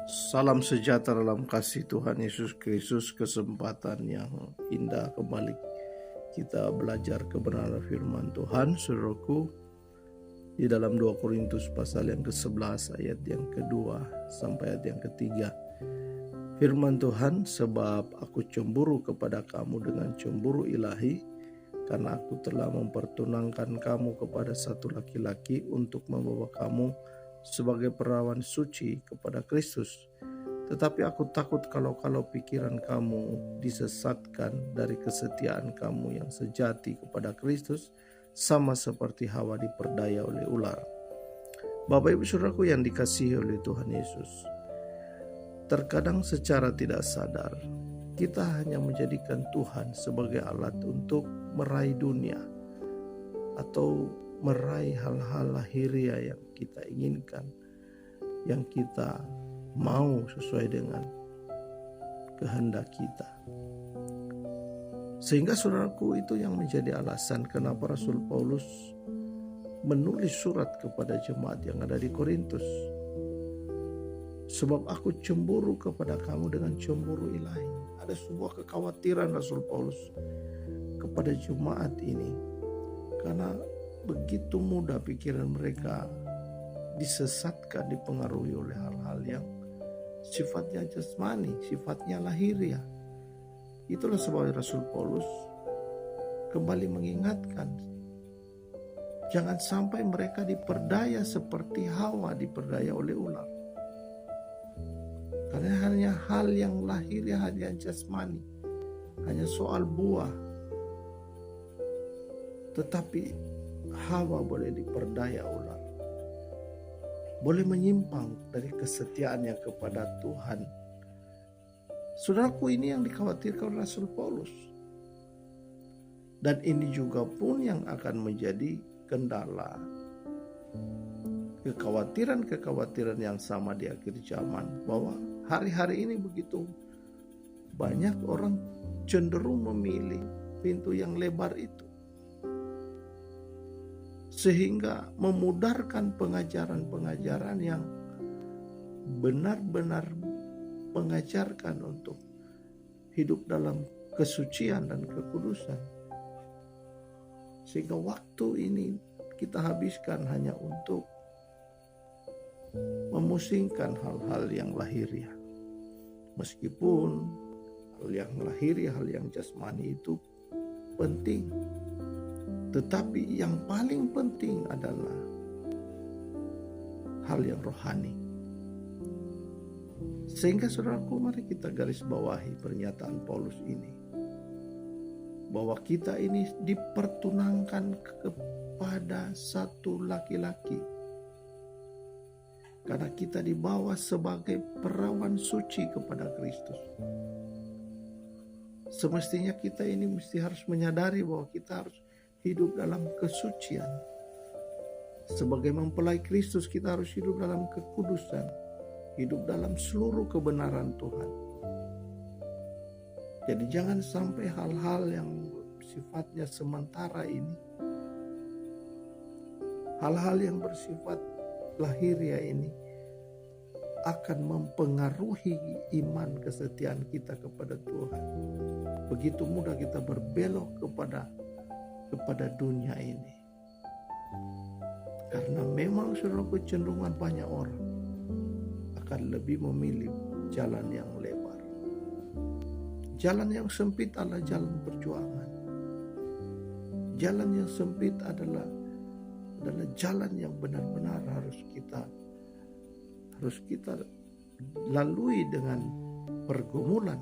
Salam sejahtera dalam kasih Tuhan Yesus Kristus. Kesempatan yang indah kembali kita belajar kebenaran firman Tuhan, saudaraku, di dalam 2 Korintus pasal yang ke-11 ayat yang kedua sampai ayat yang ketiga. Firman Tuhan, sebab aku cemburu kepada kamu dengan cemburu ilahi, karena aku telah mempertunangkan kamu kepada satu laki-laki untuk membawa kamu sebagai perawan suci kepada Kristus. Tetapi aku takut kalau pikiran kamu disesatkan dari kesetiaan kamu yang sejati kepada Kristus, sama seperti Hawa diperdaya oleh ular. Bapak Ibu Saudaraku yang dikasihi oleh Tuhan Yesus, terkadang secara tidak sadar kita hanya menjadikan Tuhan sebagai alat untuk meraih dunia atau meraih hal-hal lahiriah yang kita inginkan, yang kita mau sesuai dengan kehendak kita. Sehingga saudaraku, itu yang menjadi alasan kenapa Rasul Paulus menulis surat kepada jemaat yang ada di Korintus. Sebab aku cemburu kepada kamu dengan cemburu ilahi. Ada sebuah kekhawatiran Rasul Paulus kepada jemaat ini, karena begitu mudah pikiran mereka disesatkan, dipengaruhi oleh hal-hal yang sifatnya jasmani, sifatnya lahiriah. Itulah sebab Rasul Paulus kembali mengingatkan, jangan sampai mereka diperdaya seperti Hawa diperdaya oleh ular. Karena hanya hal yang lahiriah, hanya jasmani, hanya soal buah. Tetapi Hawa boleh diperdaya ular, boleh menyimpang dari kesetiaannya kepada Tuhan. Saudaraku, ini yang dikhawatirkan Rasul Paulus. Dan ini juga pun yang akan menjadi kendala. Kekhawatiran yang sama di akhir zaman, bahwa hari-hari ini begitu banyak orang cenderung memilih pintu yang lebar itu, sehingga memudarkan pengajaran-pengajaran yang benar-benar mengajarkan untuk hidup dalam kesucian dan kekudusan. Sehingga waktu ini kita habiskan hanya untuk memusingkan hal-hal yang lahiriah. Meskipun hal yang lahiriah, hal yang jasmani itu penting, tetapi yang paling penting adalah hal yang rohani. Sehingga saudaraku, mari kita garis bawahi pernyataan Paulus ini, bahwa kita ini dipertunangkan kepada satu laki-laki, karena kita dibawa sebagai perawan suci kepada Kristus. Semestinya kita ini harus menyadari bahwa kita harus hidup dalam kesucian. Sebagai mempelai Kristus, kita harus hidup dalam kekudusan, hidup dalam seluruh kebenaran Tuhan. Jadi jangan sampai hal-hal yang sifatnya sementara ini, hal-hal yang bersifat lahiriah ini akan mempengaruhi iman kesetiaan kita kepada Tuhan. Begitu mudah kita berbelok kepada dunia ini. Karena memang saudara, kecenderungan banyak orang akan lebih memilih jalan yang lebar. Jalan yang sempit adalah jalan perjuangan. Jalan yang sempit adalah jalan yang benar-benar harus kita lalui dengan pergumulan.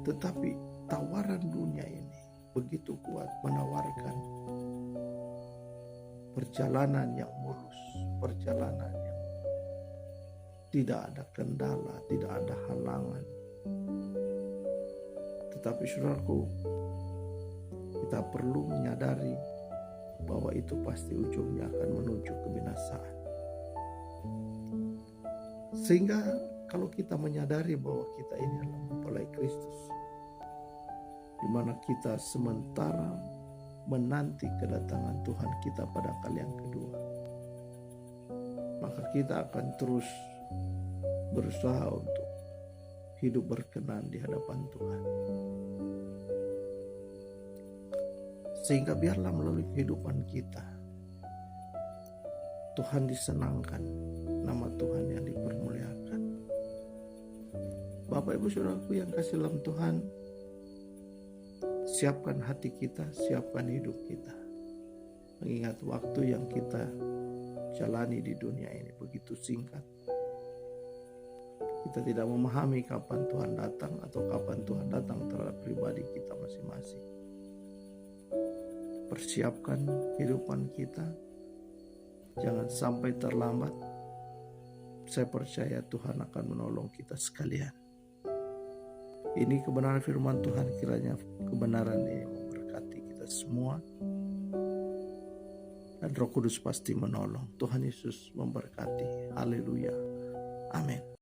Tetapi tawaran dunia ini begitu kuat, menawarkan perjalanan yang mulus, perjalanan yang tidak ada kendala, tidak ada halangan. Tetapi saudaraku, kita perlu menyadari bahwa itu pasti ujungnya akan menuju kebinasaan. Sehingga kalau kita menyadari bahwa kita ini adalah mempelai Kristus, di mana kita sementara menanti kedatangan Tuhan kita pada kali yang kedua, maka kita akan terus berusaha untuk hidup berkenan di hadapan Tuhan. Sehingga biarlah melalui kehidupan kita Tuhan disenangkan, nama Tuhan yang dipermuliakan. Bapak Ibu Saudaraku yang kasih dalam Tuhan, siapkan hati kita, siapkan hidup kita. Mengingat waktu yang kita jalani di dunia ini begitu singkat. Kita tidak memahami kapan Tuhan datang atau kapan Tuhan datang terhadap pribadi kita masing-masing. Persiapkan kehidupan kita, jangan sampai terlambat. Saya percaya Tuhan akan menolong kita sekalian. Ini kebenaran firman Tuhan, kiranya kebenaran ini memberkati kita semua. Dan Roh Kudus pasti menolong. Tuhan Yesus memberkati. Haleluya.